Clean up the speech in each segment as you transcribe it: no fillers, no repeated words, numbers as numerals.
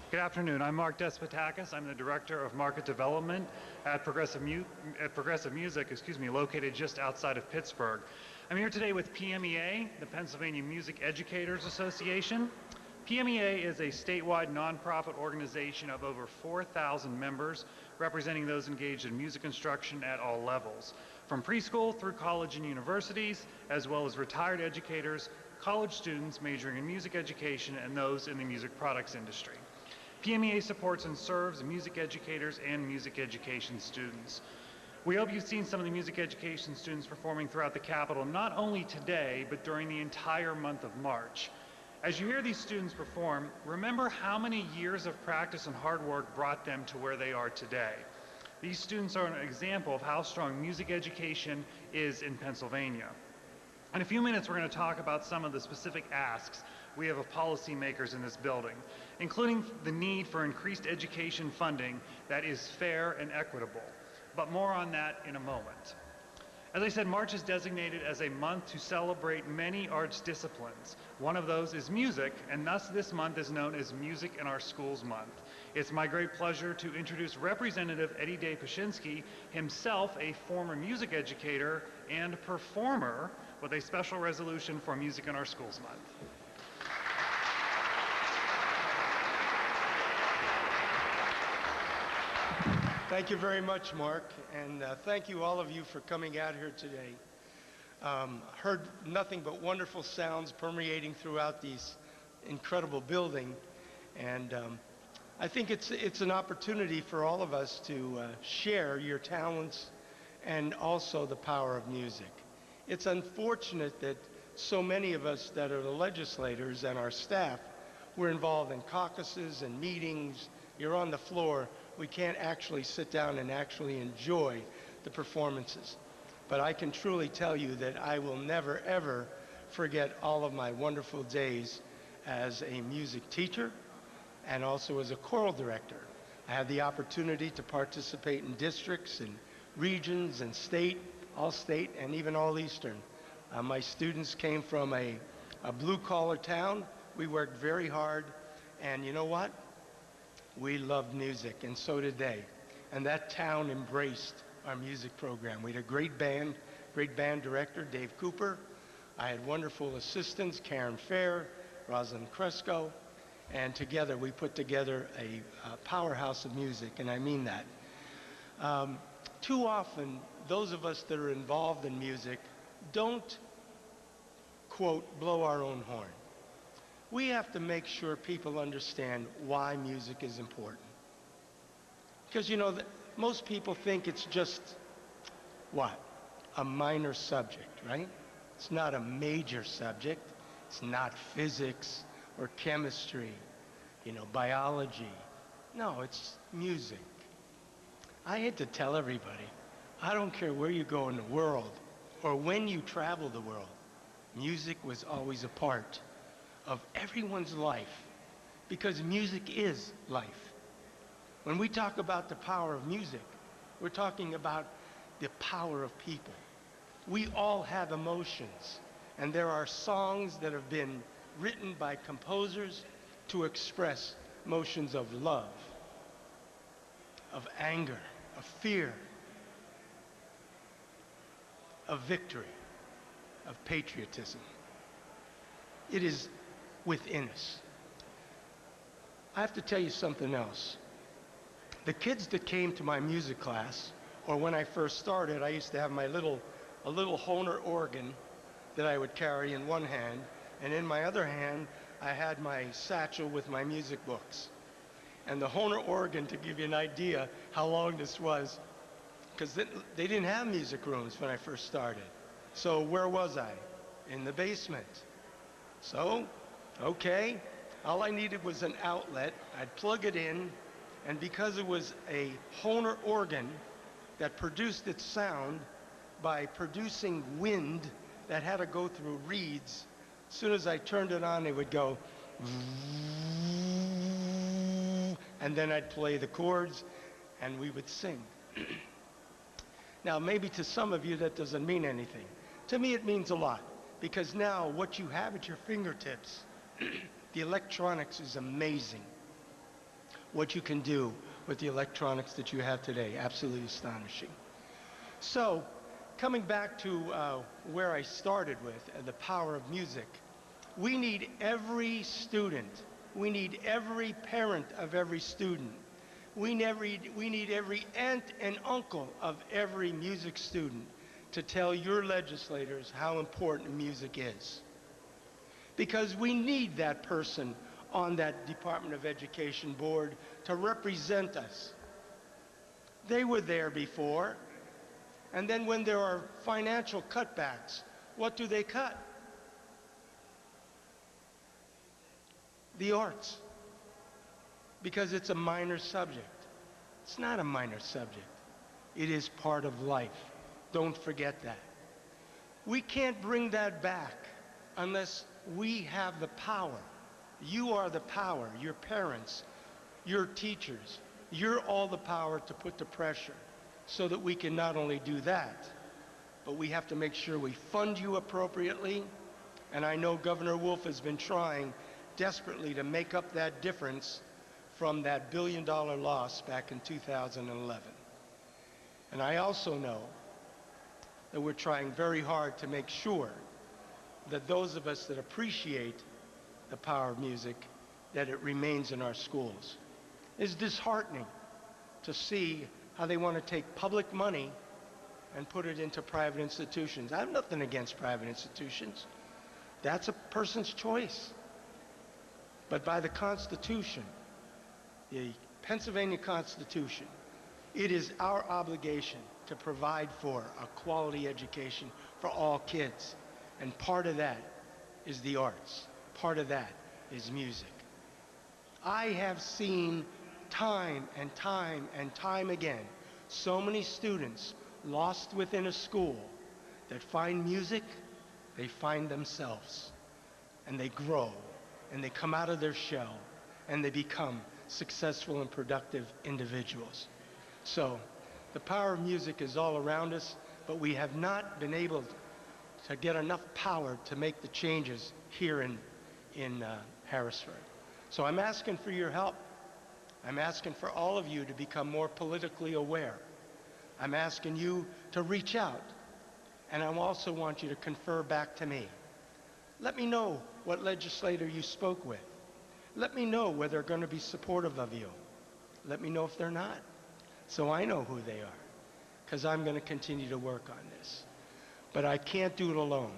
Good afternoon. I'm Mark Despotakis. I'm the Director of Market Development at Progressive Music, located just outside of Pittsburgh. I'm here today with PMEA, the Pennsylvania Music Educators Association. PMEA is a statewide nonprofit organization of over 4,000 members, representing those engaged in music instruction at all levels, from preschool through college and universities, as well as retired educators, college students majoring in music education, and those in the music products industry. PMEA supports and serves music educators and music education students. We hope you've seen some of the music education students performing throughout the Capitol, not only today, but during the entire month of March. As you hear these students perform, remember how many years of practice and hard work brought them to where they are today. These students are an example of how strong music education is in Pennsylvania. In a few minutes, we're going to talk about some of the specific asks we have of policymakers in this building, including the need for increased education funding that is fair and equitable. But more on that in a moment. As I said, March is designated as a month to celebrate many arts disciplines. One of those is music, and thus this month is known as Music in Our Schools Month. It's my great pleasure to introduce Representative Eddie Despotakis, himself a former music educator and performer, with a special resolution for Music in Our Schools Month. Thank you very much, Mark, and thank you all of you for coming out here today. Heard nothing but wonderful sounds permeating throughout this incredible building, and I think it's an opportunity for all of us to share your talents and also the power of music. It's unfortunate that so many of us that are the legislators and our staff, we're involved in caucuses and meetings, you're on the floor, we can't actually sit down and actually enjoy the performances. But I can truly tell you that I will never, ever forget all of my wonderful days as a music teacher and also as a choral director. I had the opportunity to participate in districts and regions and state, all state, and even all Eastern. My students came from a blue-collar town. We worked very hard, and you know what? We loved music, and so did they. And that town embraced our music program. We had a great band director, Dave Cooper. I had wonderful assistants, Karen Fair, Rosalind Cresco, and together we put together a powerhouse of music, and I mean that. Too often, those of us that are involved in music don't, quote, blow our own horn. We have to make sure people understand why music is important. Because, you know, most people think it's just, what? A minor subject, right? It's not a major subject. It's not physics or chemistry, you know, biology. No, it's music. I hate to tell everybody, I don't care where you go in the world or when you travel the world, music was always a part of everyone's life, because music is life. When we talk about the power of music, we're talking about the power of people. We all have emotions, and there are songs that have been written by composers to express emotions of love, of anger, of fear, of victory, of patriotism. It is within us. I have to tell you something else. The kids that came to my music class, or when I first started, I used to have a little Hohner organ that I would carry in one hand, and in my other hand, I had my satchel with my music books. And the Hohner organ, to give you an idea how long this was, because they didn't have music rooms when I first started. So where was I? In the basement. So, okay, all I needed was an outlet. I'd plug it in, and because it was a Hohner organ that produced its sound by producing wind that had to go through reeds, as soon as I turned it on, it would go, and then I'd play the chords, and we would sing. Now, maybe to some of you that doesn't mean anything. To me, it means a lot, because now what you have at your fingertips, the electronics is amazing. what you can do with the electronics that you have today. Absolutely astonishing. So, coming back to where I started with, the power of music, we need every student, we need every parent of every student, we need every aunt and uncle of every music student to tell your legislators how important music is. Because we need that person on that Department of Education board to represent us. They were there before, and then when there are financial cutbacks, what do they cut? The arts. Because it's a minor subject. It's not a minor subject. It is part of life. Don't forget that. We can't bring that back unless we have the power. You are the power, your parents, your teachers. You're all the power to put the pressure so that we can not only do that, but we have to make sure we fund you appropriately. And I know Governor Wolf has been trying desperately to make up that difference from that billion-dollar loss back in 2011. And I also know that we're trying very hard to make sure that those of us that appreciate the power of music, that it remains in our schools. It's disheartening to see how they want to take public money and put it into private institutions. I have nothing against private institutions. That's a person's choice. But by the Constitution, the Pennsylvania Constitution, it is our obligation to provide for a quality education for all kids. And part of that is the arts. Part of that is music. I have seen time and time and time again so many students lost within a school that find music, they find themselves, and they grow, and they come out of their shell, and they become successful and productive individuals. So the power of music is all around us, but we have not been able to get enough power to make the changes here in Harrisburg. So I'm asking for your help. I'm asking for all of you to become more politically aware. I'm asking you to reach out, and I also want you to confer back to me. Let me know what legislator you spoke with. Let me know whether they're going to be supportive of you. Let me know if they're not, so I know who they are, because I'm going to continue to work on this. But I can't do it alone.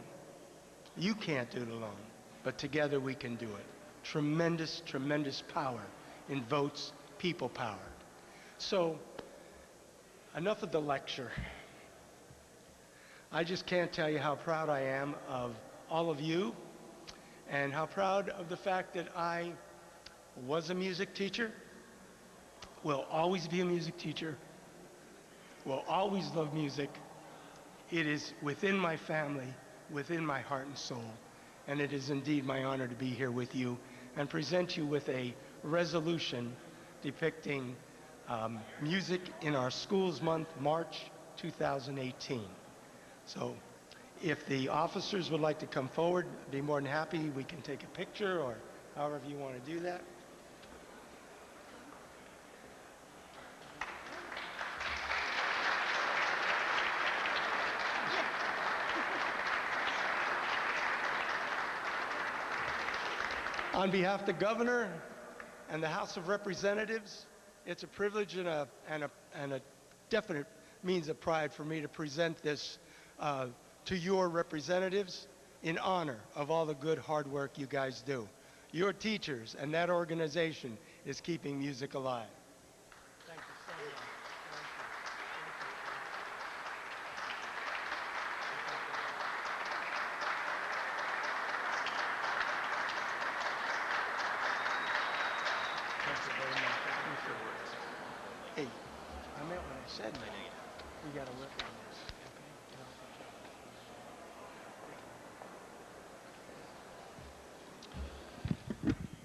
You can't do it alone, but together we can do it. Tremendous, tremendous power in votes, people power. So, enough of the lecture. I just can't tell you how proud I am of all of you, and how proud of the fact that I was a music teacher, will always be a music teacher, will always love music. It is within my family, within my heart and soul, and it is indeed my honor to be here with you and present you with a resolution depicting music in our schools month, March 2018. So if the officers would like to come forward, I'd be more than happy. We can take a picture or however you want to do that. On behalf of the governor and the House of Representatives, it's a privilege and a definite means of pride for me to present this to your representatives in honor of all the good hard work you guys do. Your teachers and that organization is keeping music alive. Thank you so much. Thank you very much. Hey, I meant what I said, man. We got to work on this.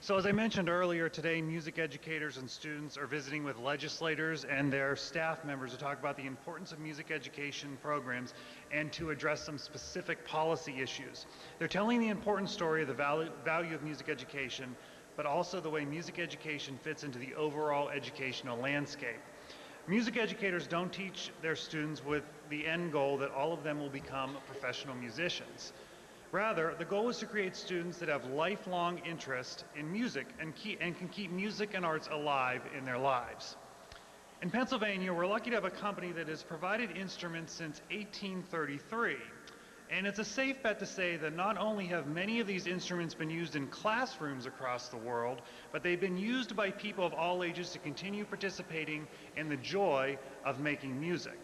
So as I mentioned earlier, today music educators and students are visiting with legislators and their staff members to talk about the importance of music education programs and to address some specific policy issues. They're telling the important story of the value of music education, but also the way music education fits into the overall educational landscape. Music educators don't teach their students with the end goal that all of them will become professional musicians. Rather, the goal is to create students that have lifelong interest in music and can keep music and arts alive in their lives. In Pennsylvania, we're lucky to have a company that has provided instruments since 1833. And it's a safe bet to say that not only have many of these instruments been used in classrooms across the world, but they've been used by people of all ages to continue participating in the joy of making music.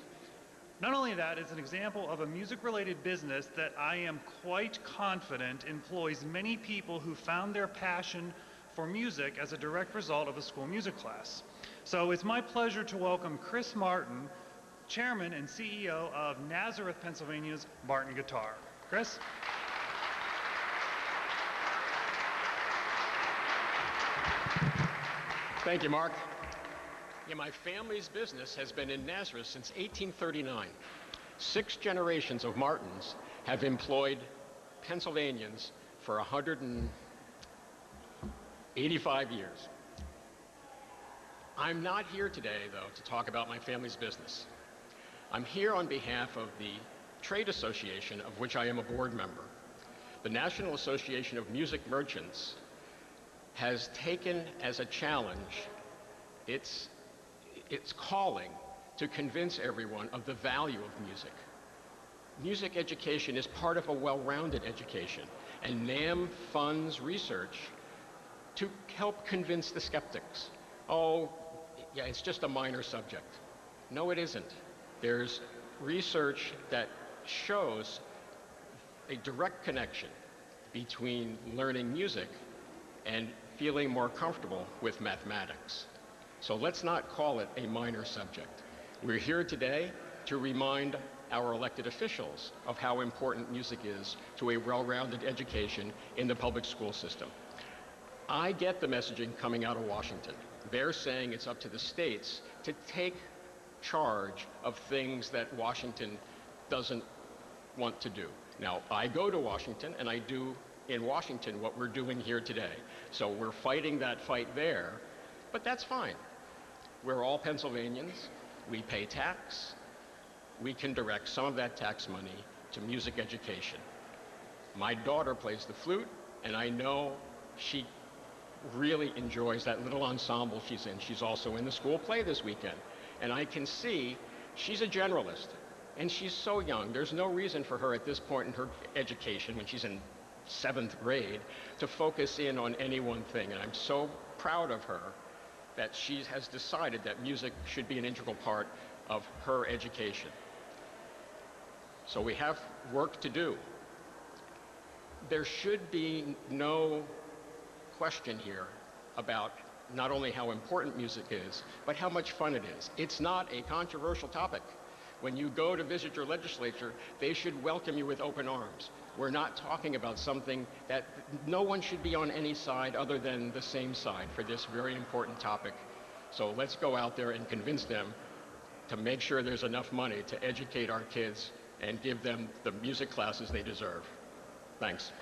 Not only that, it's an example of a music-related business that I am quite confident employs many people who found their passion for music as a direct result of a school music class. So it's my pleasure to welcome Chris Martin, Chairman and CEO of Nazareth, Pennsylvania's Martin Guitar. Chris? Thank you, Mark. Yeah, my family's business has been in Nazareth since 1839. 6 generations of Martins have employed Pennsylvanians for 185 years. I'm not here today, though, to talk about my family's business. I'm here on behalf of the trade association of which I am a board member. The National Association of Music Merchants has taken as a challenge its calling to convince everyone of the value of music. Music education is part of a well-rounded education, and NAM funds research to help convince the skeptics. Oh, yeah, it's just a minor subject. No, it isn't. There's research that shows a direct connection between learning music and feeling more comfortable with mathematics. So let's not call it a minor subject. We're here today to remind our elected officials of how important music is to a well-rounded education in the public school system. I get the messaging coming out of Washington. They're saying it's up to the states to take charge of things that Washington doesn't want to do. Now, I go to Washington and I do in Washington what we're doing here today. So we're fighting that fight there, but that's fine. We're all Pennsylvanians. We pay tax. We can direct some of that tax money to music education. My daughter plays the flute, and I know she really enjoys that little ensemble she's in. She's also in the school play this weekend. And I can see she's a generalist, and she's so young. There's no reason for her at this point in her education, when she's in 7th grade, to focus in on any one thing. And I'm so proud of her that she has decided that music should be an integral part of her education. So we have work to do. There should be no question here about not only how important music is, but how much fun it is. It's not a controversial topic. When you go to visit your legislature, they should welcome you with open arms. We're not talking about something that no one should be on any side other than the same side for this very important topic. So let's go out there and convince them to make sure there's enough money to educate our kids and give them the music classes they deserve. Thanks.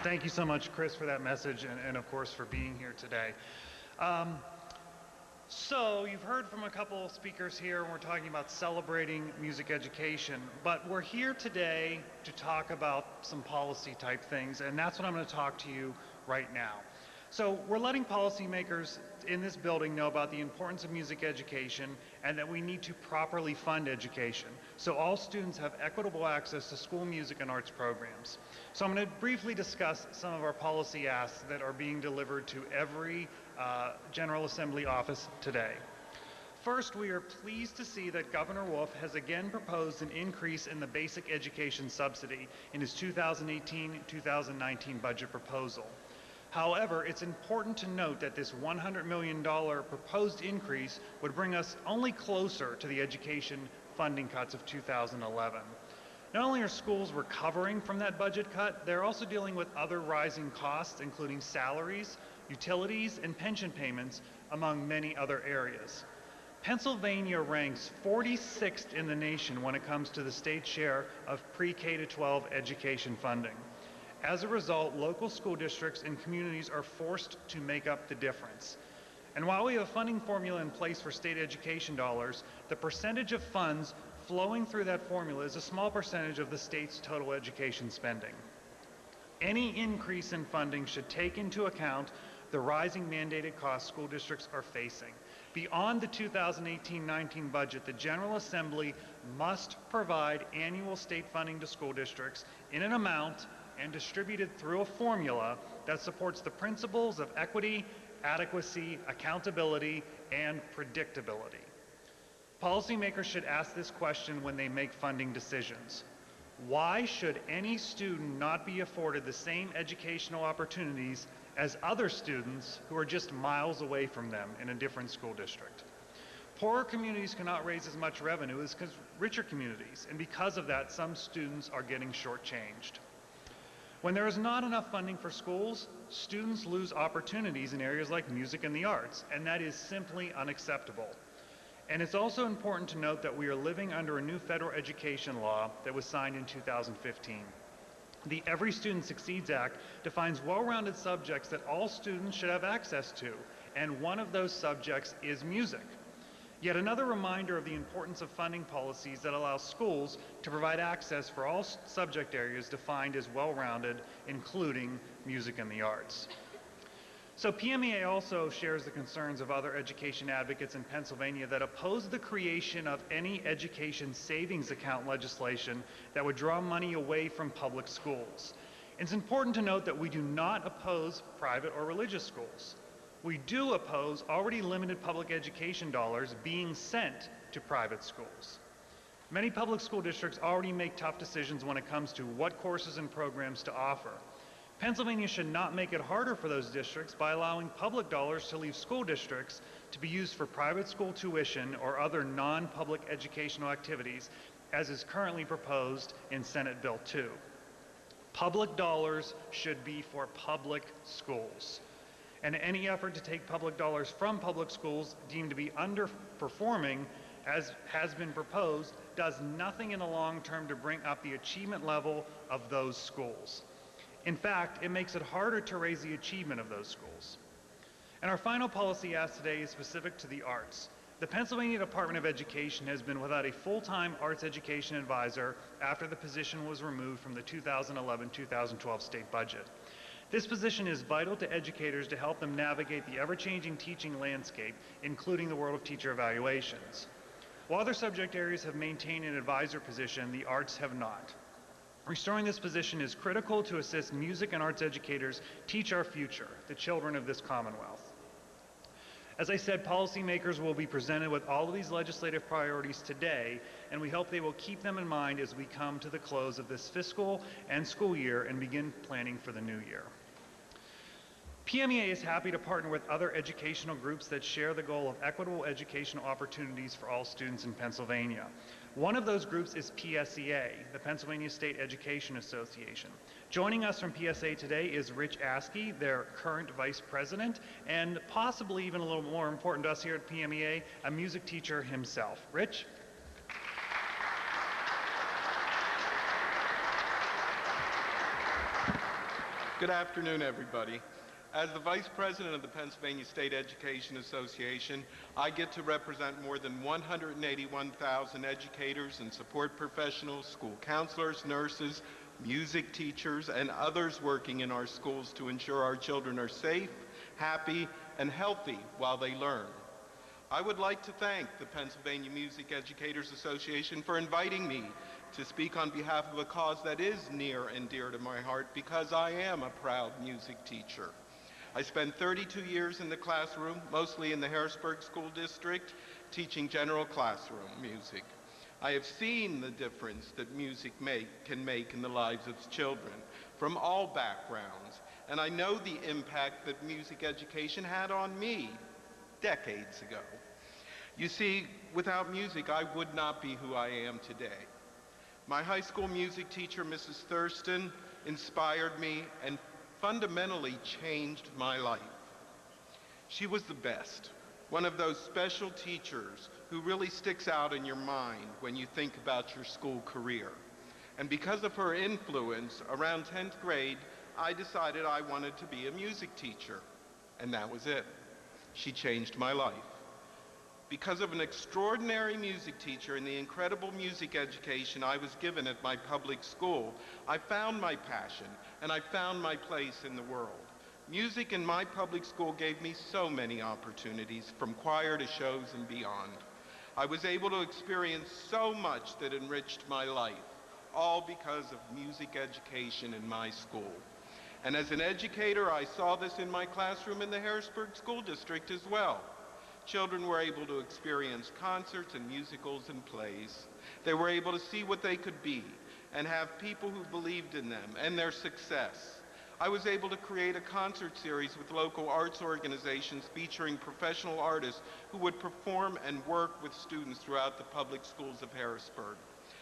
Thank you so much, Chris, for that message and of course, for being here today. So you've heard from a couple of speakers here, and we're talking about celebrating music education, but we're here today to talk about some policy type things, and that's what I'm going to talk to you right now. So we're letting policymakers in this building know about the importance of music education and that we need to properly fund education so all students have equitable access to school music and arts programs. So I'm going to briefly discuss some of our policy asks that are being delivered to every General Assembly office today. First, we are pleased to see that Governor Wolf has again proposed an increase in the basic education subsidy in his 2018-2019 budget proposal. However, it's important to note that this $100 million proposed increase would bring us only closer to the education funding cuts of 2011. Not only are schools recovering from that budget cut, they're also dealing with other rising costs, including salaries, utilities, and pension payments, among many other areas. Pennsylvania ranks 46th in the nation when it comes to the state share of pre-K to 12 education funding. As a result, local school districts and communities are forced to make up the difference. And while we have a funding formula in place for state education dollars, the percentage of funds flowing through that formula is a small percentage of the state's total education spending. Any increase in funding should take into account the rising mandated costs school districts are facing. Beyond the 2018-19 budget, the General Assembly must provide annual state funding to school districts in an amount and distributed through a formula that supports the principles of equity, adequacy, accountability, and predictability. Policymakers should ask this question when they make funding decisions. Why should any student not be afforded the same educational opportunities as other students who are just miles away from them in a different school district? Poorer communities cannot raise as much revenue as richer communities, and because of that, some students are getting shortchanged. When there is not enough funding for schools, students lose opportunities in areas like music and the arts, and that is simply unacceptable. And it's also important to note that we are living under a new federal education law that was signed in 2015. The Every Student Succeeds Act defines well-rounded subjects that all students should have access to, and one of those subjects is music. Yet another reminder of the importance of funding policies that allow schools to provide access for all subject areas defined as well-rounded, including music and the arts. So PMEA also shares the concerns of other education advocates in Pennsylvania that oppose the creation of any education savings account legislation that would draw money away from public schools. It's important to note that we do not oppose private or religious schools. We do oppose already limited public education dollars being sent to private schools. Many public school districts already make tough decisions when it comes to what courses and programs to offer. Pennsylvania should not make it harder for those districts by allowing public dollars to leave school districts to be used for private school tuition or other non-public educational activities, as is currently proposed in Senate Bill 2. Public dollars should be for public schools. And any effort to take public dollars from public schools deemed to be underperforming, as has been proposed, does nothing in the long term to bring up the achievement level of those schools. In fact, it makes it harder to raise the achievement of those schools. And our final policy ask today is specific to the arts. The Pennsylvania Department of Education has been without a full-time arts education advisor after the position was removed from the 2011-2012 state budget. This position is vital to educators to help them navigate the ever-changing teaching landscape, including the world of teacher evaluations. While other subject areas have maintained an advisor position, the arts have not. Restoring this position is critical to assist music and arts educators teach our future, the children of this Commonwealth. As I said, policymakers will be presented with all of these legislative priorities today, and we hope they will keep them in mind as we come to the close of this fiscal and school year and begin planning for the new year. PMEA is happy to partner with other educational groups that share the goal of equitable educational opportunities for all students in Pennsylvania. One of those groups is PSEA, the Pennsylvania State Education Association. Joining us from PSA today is Rich Askey, their current vice president, and possibly even a little more important to us here at PMEA, a music teacher himself. Rich? Good afternoon, everybody. As the Vice President of the Pennsylvania State Education Association, I get to represent more than 181,000 educators and support professionals, school counselors, nurses, music teachers, and others working in our schools to ensure our children are safe, happy, and healthy while they learn. I would like to thank the Pennsylvania Music Educators Association for inviting me to speak on behalf of a cause that is near and dear to my heart because I am a proud music teacher. I spent 32 years in the classroom, mostly in the Harrisburg School District, teaching general classroom music. I have seen the difference that music can make in the lives of children from all backgrounds, and I know the impact that music education had on me decades ago. You see, without music, I would not be who I am today. My high school music teacher, Mrs. Thurston, inspired me and fundamentally changed my life. She was the best. one of those special teachers who really sticks out in your mind when you think about your school career. And because of her influence, around 10th grade, I decided I wanted to be a music teacher. And that was it. She changed my life. Because of an extraordinary music teacher and the incredible music education I was given at my public school, I found my passion and I found my place in the world. Music in my public school gave me so many opportunities, from choir to shows and beyond. I was able to experience so much that enriched my life, all because of music education in my school. And as an educator, I saw this in my classroom in the Harrisburg School District as well. Children were able to experience concerts and musicals and plays. They were able to see what they could be and have people who believed in them and their success. I was able to create a concert series with local arts organizations featuring professional artists who would perform and work with students throughout the public schools of Harrisburg.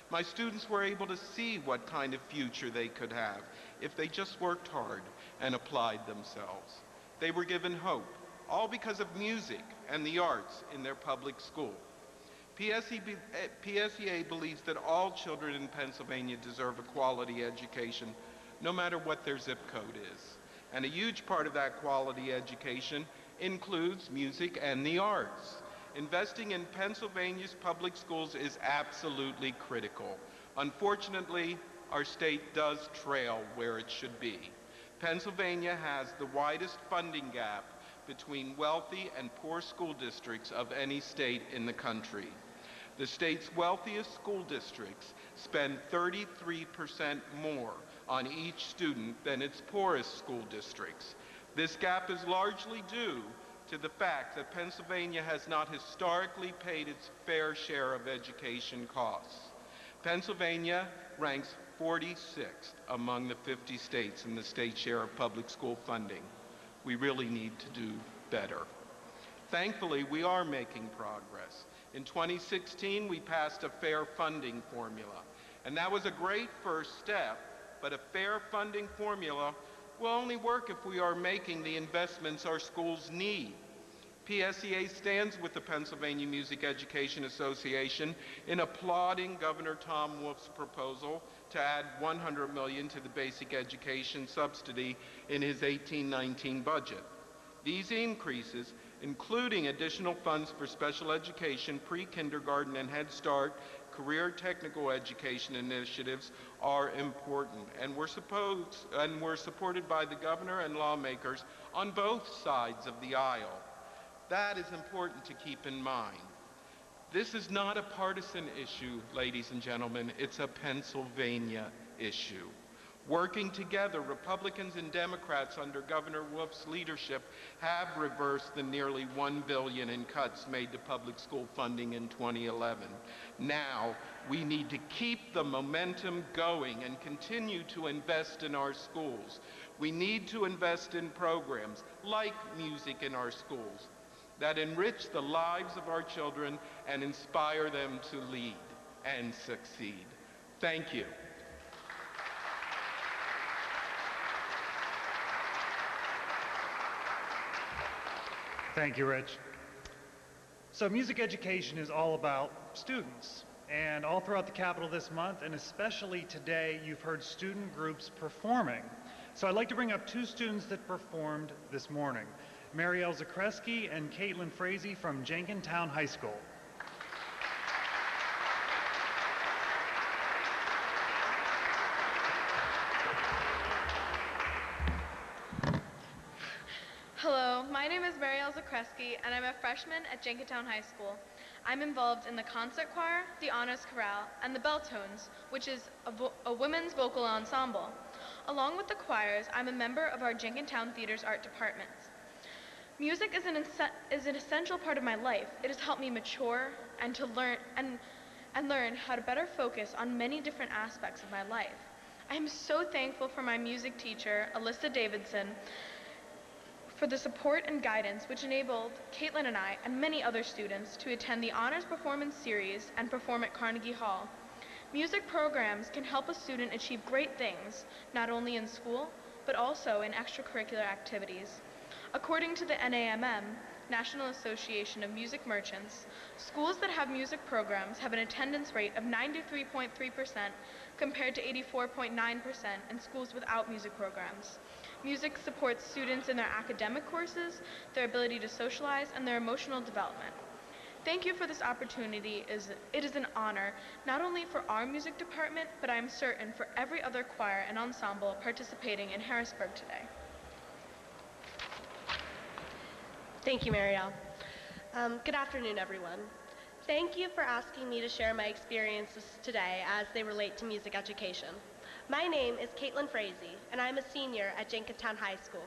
My students were able to see what kind of future they could have if they just worked hard and applied themselves. They were given hope, all because of music and the arts in their public school. PSEA believes that all children in Pennsylvania deserve a quality education, no matter what their zip code is. And a huge part of that quality education includes music and the arts. Investing in Pennsylvania's public schools is absolutely critical. Unfortunately, our state does trail where it should be. Pennsylvania has the widest funding gap between wealthy and poor school districts of any state in the country. The state's wealthiest school districts spend 33% more on each student than its poorest school districts. This gap is largely due to the fact that Pennsylvania has not historically paid its fair share of education costs. Pennsylvania ranks 46th among the 50 states in the state share of public school funding. We really need to do better. Thankfully, we are making progress. In 2016, we passed a fair funding formula, and that was a great first step, but a fair funding formula will only work if we are making the investments our schools need. PSEA stands with the Pennsylvania Music Education Association in applauding Governor Tom Wolf's proposal to add $100 million to the basic education subsidy in his 18-19 budget. These increases, including additional funds for special education, pre-kindergarten and Head Start, career technical education initiatives, are important, and were supported by the governor and lawmakers on both sides of the aisle. That is important to keep in mind. This is not a partisan issue, ladies and gentlemen. It's a Pennsylvania issue. Working together, Republicans and Democrats under Governor Wolf's leadership have reversed the nearly $1 billion in cuts made to public school funding in 2011. Now, we need to keep the momentum going and continue to invest in our schools. We need to invest in programs like music in our schools that enrich the lives of our children and inspire them to lead and succeed. Thank you. Thank you, Rich. So music education is all about students. And all throughout the Capitol this month, and especially today, you've heard student groups performing. So I'd like to bring up two students that performed this morning, Marielle Zakreski and Caitlin Frazee from Jenkintown High School. Hello, my name is Marielle Zakreski, and I'm a freshman at Jenkintown High School. I'm involved in the concert choir, the honors chorale, and the bell tones, which is a women's vocal ensemble. Along with the choirs, I'm a member of our Jenkintown Theater's art departments. Music is an essential part of my life. It has helped me mature and to learn how to better focus on many different aspects of my life. I am so thankful for my music teacher, Alyssa Davidson, for the support and guidance which enabled Caitlin and I and many other students to attend the Honors Performance Series and perform at Carnegie Hall. Music programs can help a student achieve great things, not only in school, but also in extracurricular activities. According to the NAfME, National Association of Music Merchants, schools that have music programs have an attendance rate of 93.3% compared to 84.9% in schools without music programs. Music supports students in their academic courses, their ability to socialize, and their emotional development. Thank you for this opportunity. It is an honor, not only for our music department, but I am certain for every other choir and ensemble participating in Harrisburg today. Thank you, Marielle. Good afternoon, everyone. Thank you for asking me to share my experiences today as they relate to music education. My name is Caitlin Frazee, and I'm a senior at Jenkintown High School.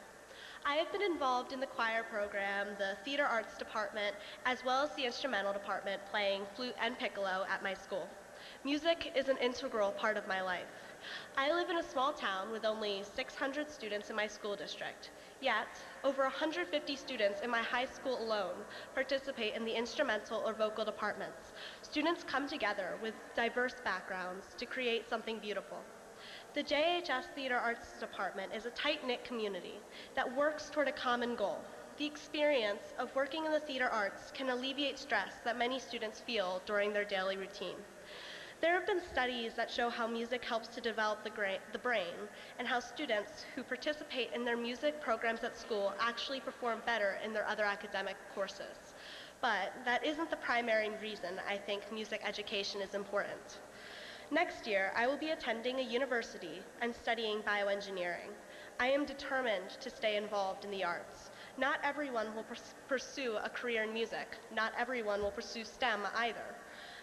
I have been involved in the choir program, the theater arts department, as well as the instrumental department, playing flute and piccolo at my school. Music is an integral part of my life. I live in a small town with only 600 students in my school district. Yet, over 150 students in my high school alone participate in the instrumental or vocal departments. Students come together with diverse backgrounds to create something beautiful. The JHS Theater Arts Department is a tight-knit community that works toward a common goal. The experience of working in the theater arts can alleviate stress that many students feel during their daily routine. There have been studies that show how music helps to develop the brain and how students who participate in their music programs at school actually perform better in their other academic courses. But that isn't the primary reason I think music education is important. Next year, I will be attending a university and studying bioengineering. I am determined to stay involved in the arts. Not everyone will pursue a career in music. Not everyone will pursue STEM either.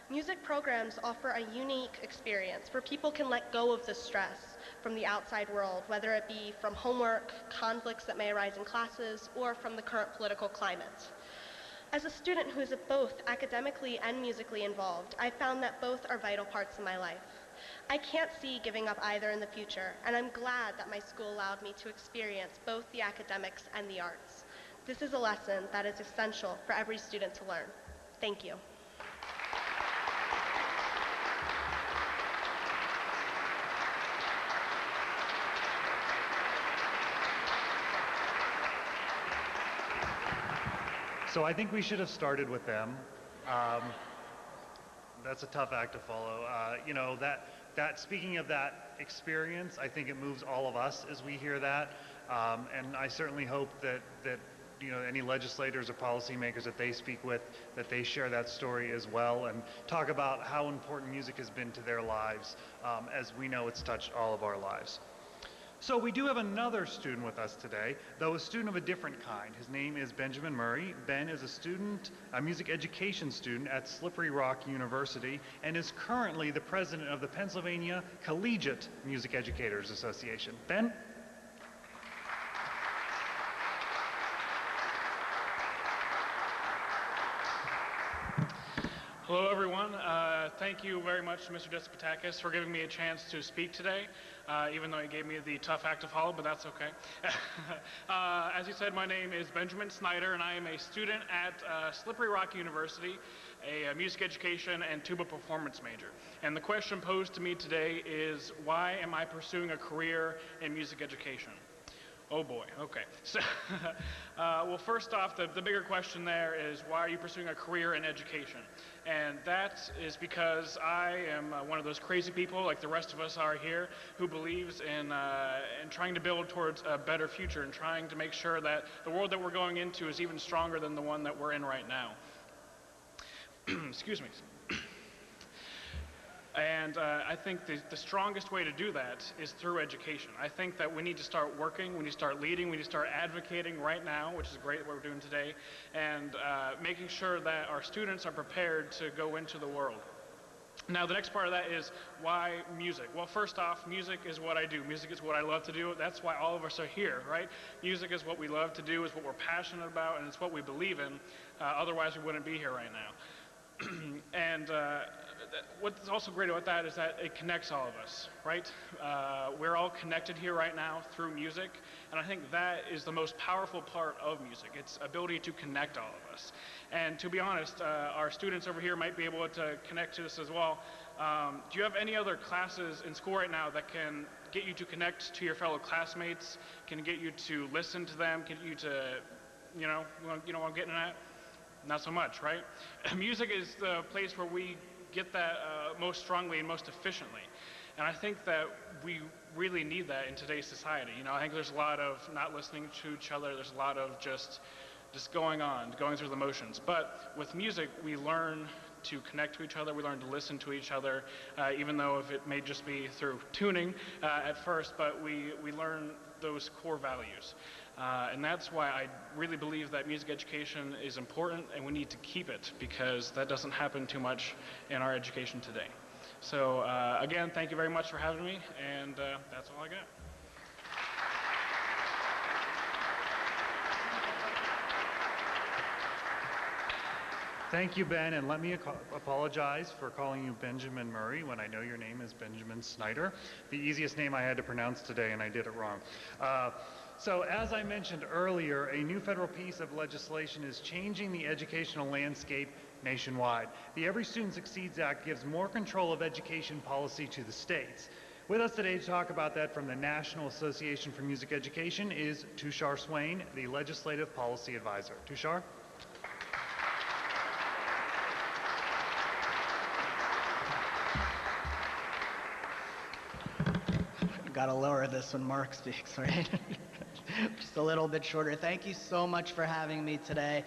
Music programs offer a unique experience where people can let go of the stress from the outside world, whether it be from homework, conflicts that may arise in classes, or from the current political climate. As a student who is both academically and musically involved, I found that both are vital parts of my life. I can't see giving up either in the future, and I'm glad that my school allowed me to experience both the academics and the arts. This is a lesson that is essential for every student to learn. Thank you. So I think we should have started with them. That's a tough act to follow. You know, speaking of that experience, I think it moves all of us as we hear that. And I certainly hope that you know, any legislators or policymakers that they speak with, that they share that story as well and talk about how important music has been to their lives, as we know it's touched all of our lives. So we do have another student with us today, though a student of a different kind. His name is Benjamin Murray. Ben is a music education student at Slippery Rock University, and is currently the president of the Pennsylvania Collegiate Music Educators Association. Ben? Hello, everyone. Thank you very much, Mr. Despotakis, for giving me a chance to speak today, even though he gave me the tough act to follow, but that's okay. As you said, my name is Benjamin Snyder, and I am a student at Slippery Rock University, a music education and tuba performance major. And the question posed to me today is, why am I pursuing a career in music education? Oh boy, okay. So, well, first off, the bigger question there is, why are you pursuing a career in education? And that is because I am one of those crazy people, like the rest of us are here, who believes in trying to build towards a better future and trying to make sure that the world that we're going into is even stronger than the one that we're in right now. Excuse me. And I think the strongest way to do that is through education. I think that we need to start working, we need to start leading, we need to start advocating right now, which is great what we're doing today, and making sure that our students are prepared to go into the world. Now, the next part of that is, why music? Well, first off, music is what I do. Music is what I love to do. That's why all of us are here, right? Music is what we love to do, is what we're passionate about, and it's what we believe in. Otherwise, we wouldn't be here right now. And what's also great about that is that it connects all of us, right? We're all connected here right now through music, and I think that is the most powerful part of music, its ability to connect all of us. And to be honest, our students over here might be able to connect to this as well. Do you have any other classes in school right now that can get you to connect to your fellow classmates, can get you to listen to them, get you to I'm getting at? Not so much, right? Music is the place where we get that most strongly and most efficiently. And I think that we really need that in today's society. I think there's a lot of not listening to each other. There's a lot of just going through the motions. But with music, we learn to connect to each other. We learn to listen to each other, even though if it may just be through tuning at first, but we learn those core values. And that's why I really believe that music education is important, and we need to keep it, because that doesn't happen too much in our education today. So again, thank you very much for having me, and that's all I got. Thank you, Ben, and let me apologize for calling you Benjamin Murray when I know your name is Benjamin Snyder, the easiest name I had to pronounce today, and I did it wrong. So as I mentioned earlier, a new federal piece of legislation is changing the educational landscape nationwide. The Every Student Succeeds Act gives more control of education policy to the states. With us today to talk about that from the National Association for Music Education is Tooshar Swain, the Legislative Policy Advisor. Tooshar? Gotta lower this when Mark speaks, right? Just a little bit shorter. Thank you so much for having me today.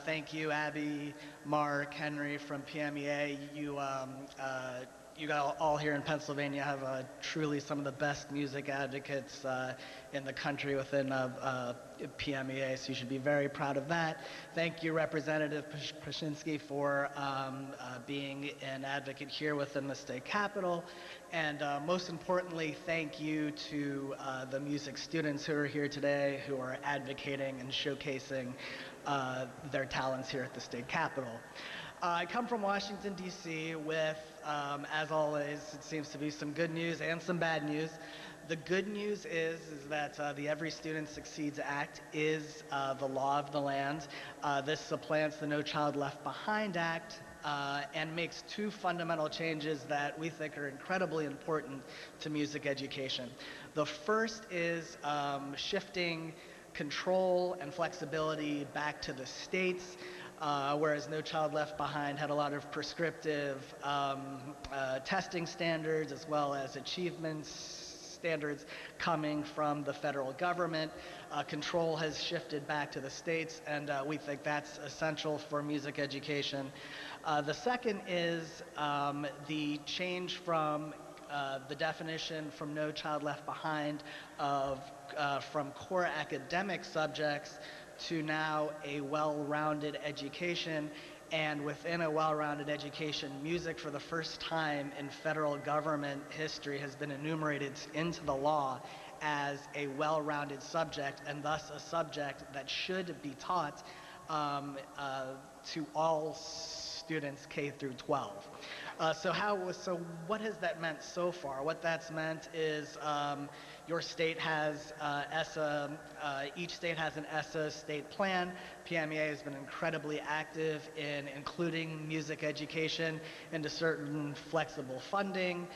Thank you, Abby, Mark, Henry from PMEA. You all here in Pennsylvania have truly some of the best music advocates in the country within PMEA, so you should be very proud of that. Thank you, Representative Pashinsky, for being an advocate here within the state capitol. And most importantly, thank you to the music students who are here today, who are advocating and showcasing their talents here at the state capitol. I come from Washington, D.C. with, as always, it seems to be some good news and some bad news. The good news is that the Every Student Succeeds Act is the law of the land. This supplants the No Child Left Behind Act and makes two fundamental changes that we think are incredibly important to music education. The first is shifting control and flexibility back to the states. Whereas No Child Left Behind had a lot of prescriptive testing standards as well as achievements standards coming from the federal government. Control has shifted back to the states, and we think that's essential for music education. The second is the change from the definition from No Child Left Behind of from core academic subjects to now a well-rounded education, and within a well-rounded education, music for the first time in federal government history has been enumerated into the law as a well-rounded subject, and thus a subject that should be taught to all students K through 12. So what has that meant so far? What that's meant is your state has ESSA, each state has an ESSA state plan. PMEA has been incredibly active in including music education into certain flexible funding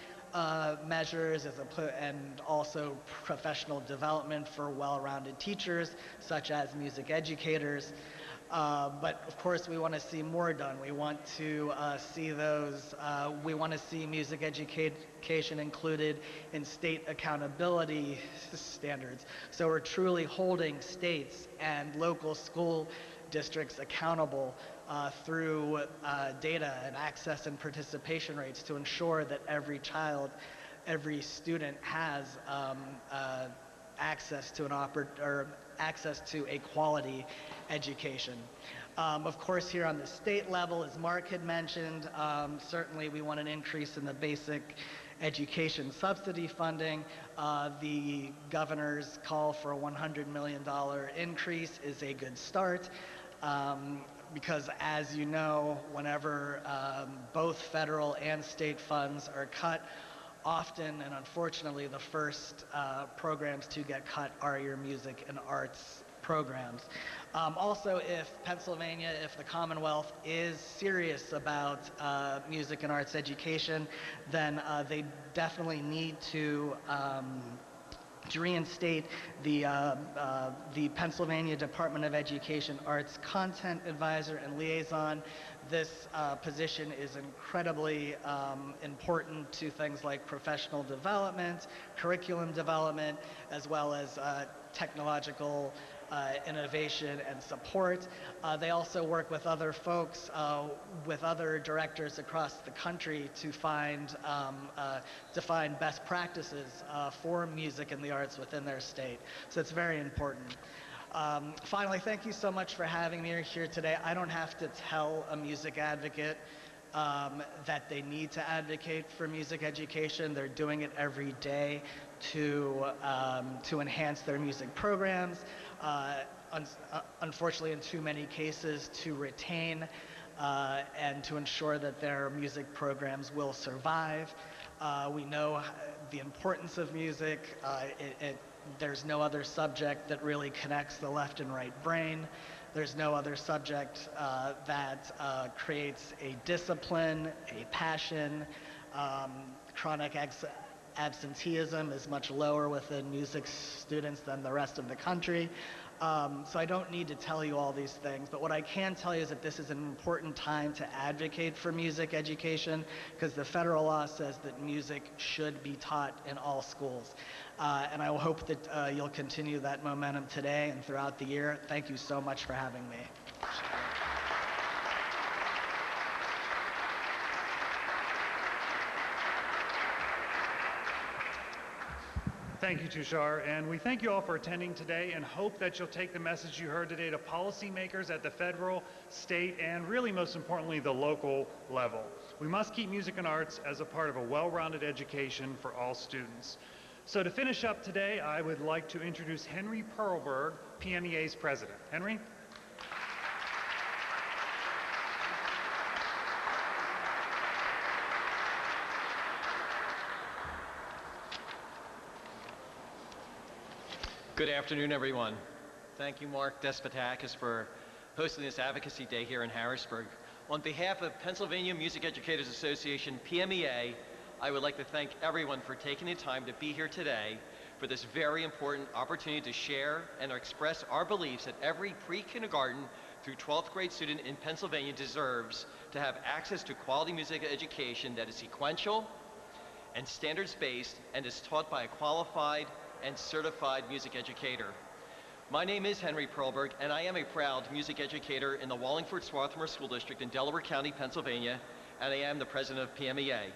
measures and also professional development for well-rounded teachers, such as music educators. But of course, we want to see more done. We want to we want to see music education included in state accountability standards. So we're truly holding states and local school districts accountable through data and access and participation rates to ensure that every child, every student has access to a quality education. Of course, here on the state level, as Mark had mentioned, certainly we want an increase in the basic education subsidy funding. The governor's call for a $100 million increase is a good start. Because as you know, whenever both federal and state funds are cut, often and unfortunately the first programs to get cut are your music and arts programs. Also, if the Commonwealth is serious about music and arts education, then they definitely need to to reinstate the Pennsylvania Department of Education Arts Content Advisor and Liaison. This position is incredibly important to things like professional development, curriculum development, as well as technological innovation and support. They also work with other folks, with other directors across the country to find best practices for music and the arts within their state. So it's very important. Finally, thank you so much for having me here today. I don't have to tell a music advocate that they need to advocate for music education. They're doing it every day to enhance their music programs. Unfortunately, in too many cases, to retain and to ensure that their music programs will survive. We know the importance of music. There's no other subject that really connects the left and right brain. There's no other subject that creates a discipline, a passion. Chronic absenteeism is much lower within music students than the rest of the country. So I don't need to tell you all these things, but what I can tell you is that this is an important time to advocate for music education, because the federal law says that music should be taught in all schools. And I will hope that you'll continue that momentum today and throughout the year. Thank you so much for having me. Thank you, Tooshar, and we thank you all for attending today and hope that you'll take the message you heard today to policymakers at the federal, state, and really most importantly, the local level. We must keep music and arts as a part of a well-rounded education for all students. So to finish up today, I would like to introduce Henry Pearlberg, PMEA's president. Henry? Good afternoon, everyone. Thank you, Mark Despotakis, for hosting this Advocacy Day here in Harrisburg. On behalf of Pennsylvania Music Educators Association, PMEA, I would like to thank everyone for taking the time to be here today for this very important opportunity to share and express our beliefs that every pre-kindergarten through 12th grade student in Pennsylvania deserves to have access to quality music education that is sequential and standards-based and is taught by a qualified and certified music educator. My name is Henry Pearlberg, and I am a proud music educator in the Wallingford-Swarthmore School District in Delaware County, Pennsylvania, and I am the president of PMEA.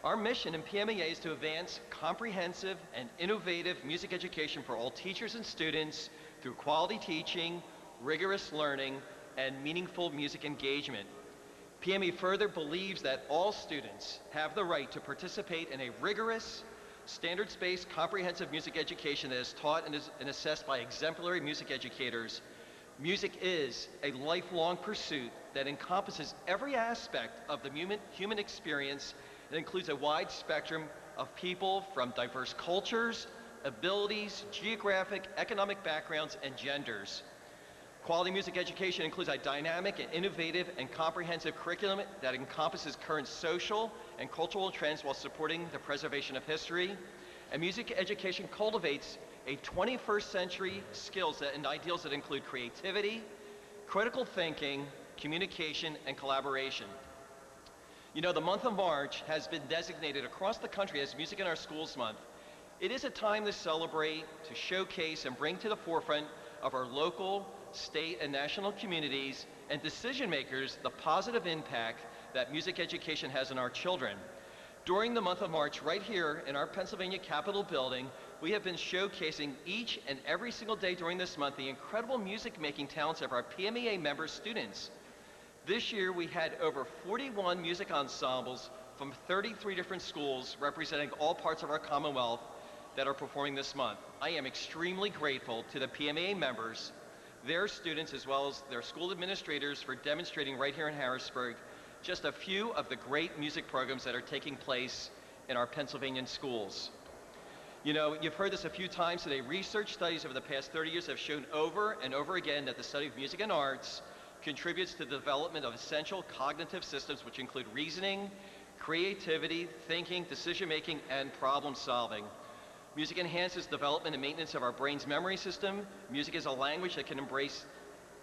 Our mission in PMEA is to advance comprehensive and innovative music education for all teachers and students through quality teaching, rigorous learning, and meaningful music engagement. PME further believes that all students have the right to participate in a rigorous, standards-based comprehensive music education that is taught and assessed by exemplary music educators. Music is a lifelong pursuit that encompasses every aspect of the human experience and includes a wide spectrum of people from diverse cultures, abilities, geographic, economic backgrounds, and genders. Quality music education includes a dynamic and innovative and comprehensive curriculum that encompasses current social and cultural trends while supporting the preservation of history. And music education cultivates a 21st century skills and ideals that include creativity, critical thinking, communication, and collaboration. You know, the month of March has been designated across the country as Music in Our Schools Month. It is a time to celebrate, to showcase, and bring to the forefront of our local, state, and national communities and decision makers the positive impact that music education has on our children. During the month of March, right here in our Pennsylvania Capitol building, we have been showcasing each and every single day during this month the incredible music making talents of our PMEA member students. This year we had over 41 music ensembles from 33 different schools representing all parts of our Commonwealth that are performing this month. I am extremely grateful to the PMEA members, their students, as well as their school administrators for demonstrating right here in Harrisburg just a few of the great music programs that are taking place in our Pennsylvania schools. You know, you've heard this a few times today. Research studies over the past 30 years have shown over and over again that the study of music and arts contributes to the development of essential cognitive systems which include reasoning, creativity, thinking, decision-making, and problem-solving. Music enhances development and maintenance of our brain's memory system. Music is a language that can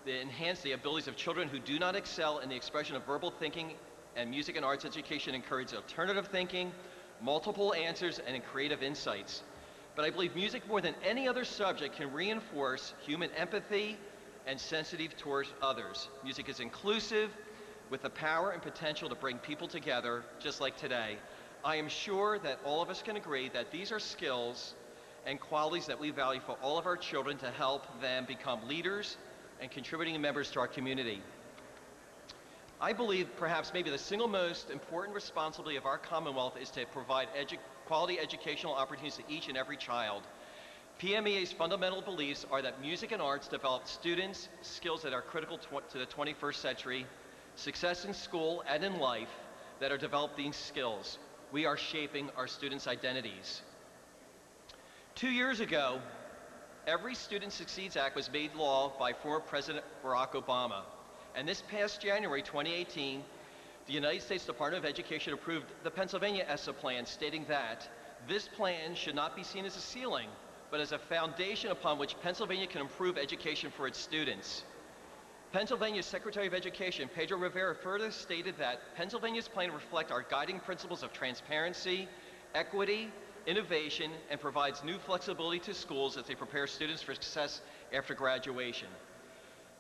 enhance the abilities of children who do not excel in the expression of verbal thinking, and music and arts education encourages alternative thinking, multiple answers, and creative insights. But I believe music, more than any other subject, can reinforce human empathy and sensitive towards others. Music is inclusive, with the power and potential to bring people together, just like today. I am sure that all of us can agree that these are skills and qualities that we value for all of our children to help them become leaders and contributing members to our community. I believe perhaps maybe the single most important responsibility of our Commonwealth is to provide quality educational opportunities to each and every child. PMEA's fundamental beliefs are that music and arts develop students skills that are critical to the 21st century, success in school and in life that are developing skills. We are shaping our students' identities. 2 years ago, Every Student Succeeds Act was made law by former President Barack Obama. And this past January 2018, the United States Department of Education approved the Pennsylvania ESSA plan, stating that this plan should not be seen as a ceiling, but as a foundation upon which Pennsylvania can improve education for its students. Pennsylvania's Secretary of Education, Pedro Rivera, further stated that Pennsylvania's plan reflects our guiding principles of transparency, equity, innovation, and provides new flexibility to schools as they prepare students for success after graduation.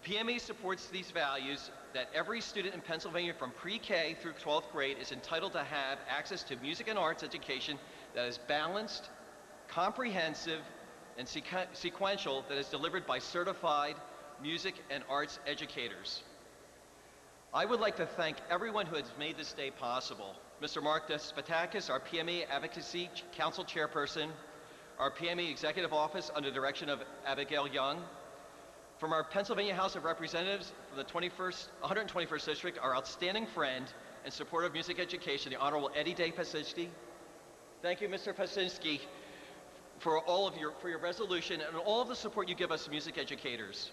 PME supports these values that every student in Pennsylvania from pre-K through 12th grade is entitled to have access to music and arts education that is balanced, comprehensive, and sequential, that is delivered by certified music and arts educators. I would like to thank everyone who has made this day possible. Mr. Mark Despotakis, our PME Advocacy Council Chairperson, our PME Executive Office under the direction of Abigail Young. From our Pennsylvania House of Representatives, from the 121st District, our outstanding friend and supporter of music education, the Honorable Eddie Day Pasinski. Thank you, Mr. Pasinski, for your resolution and all of the support you give us music educators.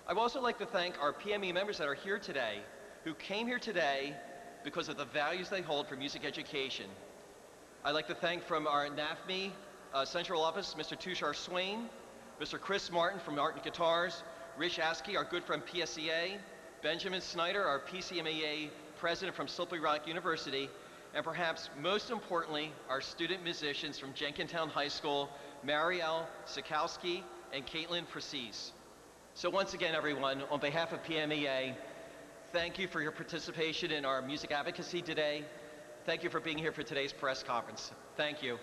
I'd also like to thank our PME members that are here today, who came here today because of the values they hold for music education. I'd like to thank from our NAfME Central Office, Mr. Tooshar Swain, Mr. Chris Martin from Art and Guitars, Rich Askey, our good friend PSEA, Benjamin Snyder, our PCMEA president from Slippery Rock University, and perhaps most importantly, our student musicians from Jenkintown High School, Marielle Sikowski and Caitlin Precis. So once again, everyone, on behalf of PMEA, thank you for your participation in our music advocacy today. Thank you for being here for today's press conference. Thank you.